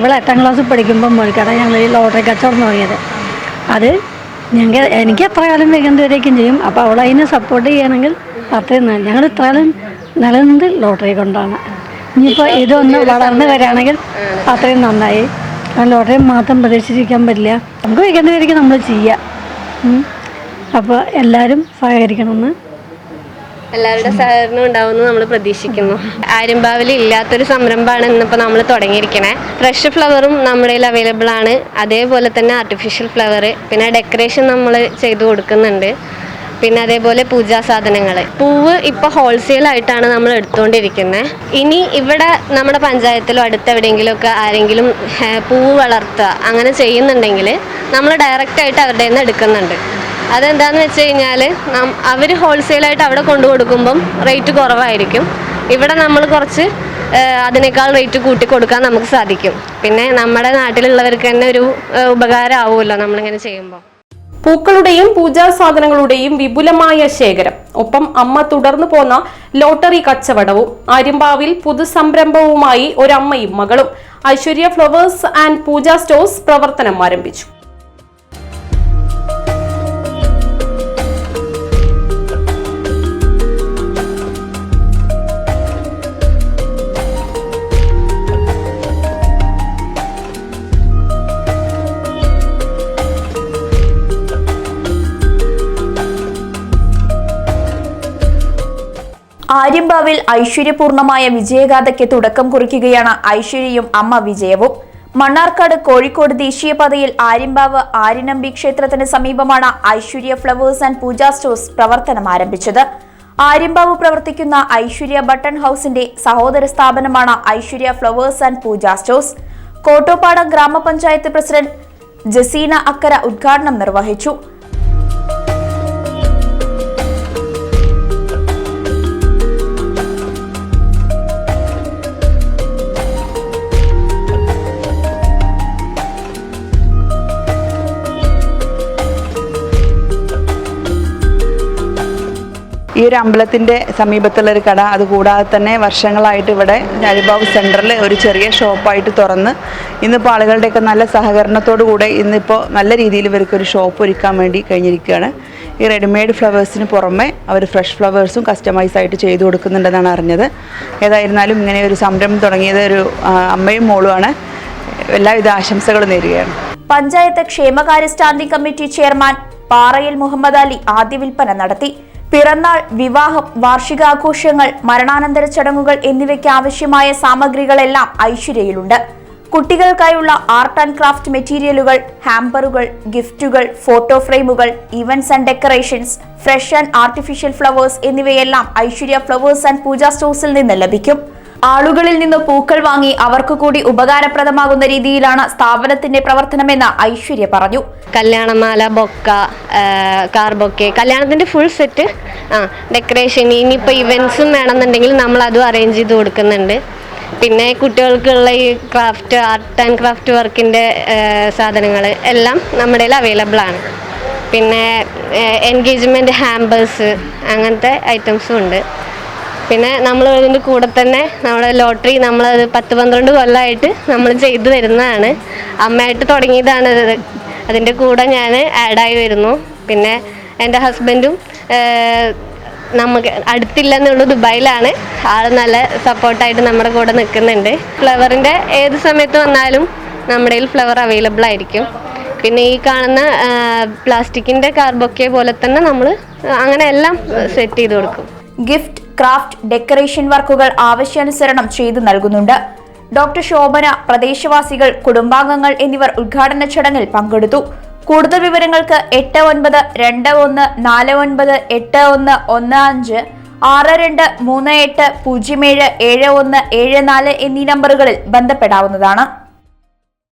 ഇവിടെ 8ാം ക്ലാസ്സിൽ പഠിക്കുമ്പോൾ മുതൽക്കാണ് ഞങ്ങൾ ഈ ലോട്ടറി കച്ചവടം തുടങ്ങിയത്. അത് എനിക്ക് എത്ര കാലം വേഗം വരേക്കും ചെയ്യും. അപ്പോൾ അവൾ അതിനെ സപ്പോർട്ട് ചെയ്യണമെങ്കിൽ അത്രയും ഞങ്ങൾ ഇത്ര കാലം നിലനിന്നത് ലോട്ടറി കൊണ്ടാണ്. ഇനിയിപ്പോൾ ഇതൊന്ന് വളർന്നു വരികയാണെങ്കിൽ അത്രയും നന്നായി. ലോട്ടറി മാത്രം പ്രതീക്ഷിച്ചിരിക്കാൻ പറ്റില്ല. നമുക്ക് വേഗം വരേക്കും നമ്മൾ ചെയ്യുക. അപ്പോൾ എല്ലാവരും സഹകരിക്കണമെന്ന് എല്ലാവരുടെ സഹകരണം ഉണ്ടാവുമെന്ന് നമ്മൾ പ്രതീക്ഷിക്കുന്നു. ആര്യമ്പാവിൽ ഇല്ലാത്തൊരു സംരംഭമാണ് ഇന്നിപ്പോൾ നമ്മൾ തുടങ്ങിയിരിക്കണേ. ഫ്രഷ് ഫ്ലവറും നമ്മുടെ കയ്യിൽ അവൈലബിൾ ആണ്. അതേപോലെ തന്നെ ആർട്ടിഫിഷ്യൽ ഫ്ലവർ, പിന്നെ ഡെക്കറേഷൻ നമ്മൾ ചെയ്തു കൊടുക്കുന്നുണ്ട്. പിന്നെ അതേപോലെ പൂജാ സാധനങ്ങൾ, പൂവ് ഇപ്പോൾ ഹോൾസെയിലായിട്ടാണ് നമ്മൾ എടുത്തുകൊണ്ടിരിക്കുന്നത്. ഇനി ഇവിടെ നമ്മുടെ പഞ്ചായത്തിലോ അടുത്തെവിടെയെങ്കിലുമൊക്കെ ആരെങ്കിലും പൂവ് വളർത്തുക അങ്ങനെ ചെയ്യുന്നുണ്ടെങ്കിൽ നമ്മൾ ഡയറക്റ്റായിട്ട് അവരുടെ നിന്ന് എടുക്കുന്നുണ്ട്. അതെന്താണെന്ന് വെച്ച് കഴിഞ്ഞാൽ അവർ ഹോൾസെയിലായിട്ട് അവിടെ കൊണ്ടു കൊടുക്കുമ്പം റേറ്റ് കുറവായിരിക്കും. ഇവിടെ നമ്മൾ കുറച്ച് അതിനേക്കാൾ റേറ്റ് കൂട്ടി കൊടുക്കാൻ നമുക്ക് സാധിക്കും. പിന്നെ നമ്മുടെ നാട്ടിലുള്ളവർക്ക് തന്നെ ഒരു ഉപകാരമാവുമല്ലോ നമ്മളിങ്ങനെ ചെയ്യുമ്പോൾ. പൂക്കളുടെയും പൂജാ സാധനങ്ങളുടെയും വിപുലമായ ശേഖരം, ഒപ്പം അമ്മ തുടർന്നു പോന്ന ലോട്ടറി കച്ചവടവും. ആര്യമ്പാവിൽ പുതുസംരംഭവുമായി ഒരമ്മയും മകളും. Aishwarya flowers and Pooja stores പ്രവർത്തനം ആരംഭിച്ചു. ആര്യമ്പാവിൽ ഐശ്വര്യപൂർണമായ വിജയഗാഥയ്ക്ക് തുടക്കം കുറിക്കുകയാണ് ഐശ്വര്യയും അമ്മ വിജയവും. മണ്ണാർക്കാട് കോഴിക്കോട് ദേശീയപാതയിൽ ആര്യമ്പാവ് ആര്യനമ്പി ക്ഷേത്രത്തിന് സമീപമാണ് Aishwarya flowers and Pooja stores പ്രവർത്തനം ആരംഭിച്ചത്. ആര്യമ്പാവ് പ്രവർത്തിക്കുന്ന ഐശ്വര്യ ബട്ടൺ ഹൌസിന്റെ സഹോദര സ്ഥാപനമാണ് Aishwarya flowers and Pooja stores. Kottopadam ഗ്രാമപഞ്ചായത്ത് പ്രസിഡന്റ് ജസീന അക്കര ഉദ്ഘാടനം നിർവഹിച്ചു. ഈ ഒരു അമ്പലത്തിൻ്റെ സമീപത്തുള്ളൊരു കട, അതുകൂടാതെ തന്നെ വർഷങ്ങളായിട്ട് ഇവിടെ ആര്യമ്പാവ് സെൻറ്ററിൽ ഒരു ചെറിയ ഷോപ്പായിട്ട് തുറന്ന് ഇന്നിപ്പോൾ ആളുകളുടെയൊക്കെ നല്ല സഹകരണത്തോടു കൂടെ ഇന്നിപ്പോൾ നല്ല രീതിയിൽ ഇവർക്കൊരു ഷോപ്പ് ഒരുക്കാൻ വേണ്ടി കഴിഞ്ഞിരിക്കുകയാണ്. ഈ റെഡിമെയ്ഡ് ഫ്ലവേഴ്സിന് പുറമെ അവർ ഫ്രഷ് ഫ്ലവേഴ്സും കസ്റ്റമൈസ് ആയിട്ട് ചെയ്തു കൊടുക്കുന്നുണ്ടെന്നാണ് അറിഞ്ഞത്. ഏതായിരുന്നാലും ഇങ്ങനെ ഒരു സംരംഭം തുടങ്ങിയത് ഒരു അമ്മയും മോളുമാണ്. എല്ലാവിധ ആശംസകളും നേരുകയാണ്. പഞ്ചായത്ത് ക്ഷേമകാര്യ സ്റ്റാൻഡിംഗ് കമ്മിറ്റി ചെയർമാൻ പാറയിൽ മുഹമ്മദ് അലി ആദ്യ വിൽപ്പന നടത്തി. പിറന്നാൾ, വിവാഹം, വാർഷികാഘോഷങ്ങൾ, മരണാനന്തര ചടങ്ങുകൾ എന്നിവയ്ക്ക് ആവശ്യമായ സാമഗ്രികളെല്ലാം ഐശ്വര്യയിലുണ്ട്. കുട്ടികൾക്കായുള്ള ആർട്ട് ആൻഡ് ക്രാഫ്റ്റ് മെറ്റീരിയലുകൾ, ഹാമ്പറുകൾ, ഗിഫ്റ്റുകൾ, ഫോട്ടോ ഫ്രെയിമുകൾ, events and decorations, fresh and artificial flowers എന്നിവയെല്ലാം ഐശ്വര്യ ഫ്ലവേഴ്സ് ആൻഡ് പൂജാ സ്റ്റോഴ്സിൽ നിന്ന് ലഭിക്കും. ആളുകളിൽ നിന്ന് പൂക്കൾ വാങ്ങി അവർക്ക് കൂടി ഉപകാരപ്രദമാകുന്ന രീതിയിലാണ് സ്ഥാപനത്തിന്റെ പ്രവർത്തനമെന്ന് ഐശ്വര്യ പറഞ്ഞു. കല്യാണമാല, ബൊക്ക, കാർ ബൊക്കെ, കല്യാണത്തിന്റെ ഫുൾ സെറ്റ്, ഡെക്കറേഷൻ, ഇനിയിപ്പോൾ ഇവന്റ്സും വേണമെന്നുണ്ടെങ്കിൽ നമ്മൾ അതും അറേഞ്ച് ചെയ്ത് കൊടുക്കുന്നുണ്ട്. പിന്നെ കുട്ടികൾക്കുള്ള ഈ ക്രാഫ്റ്റ്, ആർട്ട് ആൻഡ് ക്രാഫ്റ്റ് വർക്കിൻ്റെ സാധനങ്ങൾ എല്ലാം നമ്മുടെ കയ്യിൽ അവൈലബിൾ ആണ്. പിന്നെ എൻഗേജ്മെൻറ്റ് ഹാമ്പേഴ്സ്, അങ്ങനത്തെ ഐറ്റംസും ഉണ്ട്. പിന്നെ നമ്മൾ ഇതിൻ്റെ കൂടെ തന്നെ നമ്മുടെ ലോട്ടറി നമ്മളത് 10-12 കൊല്ലമായിട്ട് നമ്മൾ ചെയ്തു വരുന്നതാണ്. അമ്മയായിട്ട് തുടങ്ങിയതാണ് ഇത്. അതിൻ്റെ കൂടെ ഞാൻ ആഡായി വരുന്നു. പിന്നെ എൻ്റെ ഹസ്ബൻഡും നമുക്ക് അടുത്തില്ലെന്നുള്ളൂ, ദുബായിലാണ്. ആൾ നല്ല സപ്പോർട്ടായിട്ട് നമ്മുടെ കൂടെ നിൽക്കുന്നുണ്ട്. ഫ്ലവറിൻ്റെ ഏത് സമയത്ത് വന്നാലും നമ്മുടെ കയ്യിൽ ഫ്ലവർ അവൈലബിൾ ആയിരിക്കും. പിന്നെ ഈ കാണുന്ന പ്ലാസ്റ്റിക്കിൻ്റെ കാർബൊക്കെ പോലെ തന്നെ നമ്മൾ അങ്ങനെ എല്ലാം സെറ്റ് ചെയ്ത് കൊടുക്കും. ഗിഫ്റ്റ്, ക്രാഫ്റ്റ്, ഡെക്കറേഷൻ വർക്കുകൾ ആവശ്യാനുസരണം ചെയ്തു നൽകുന്നുണ്ട്. ഡോക്ടർ ശോഭന, പ്രദേശവാസികൾ, കുടുംബാംഗങ്ങൾ എന്നിവർ ഉദ്ഘാടന ചടങ്ങിൽ പങ്കെടുത്തു. കൂടുതൽ വിവരങ്ങൾക്ക് 8921498115 6238077174 എന്നീ നമ്പറുകളിൽ ബന്ധപ്പെടാവുന്നതാണ്.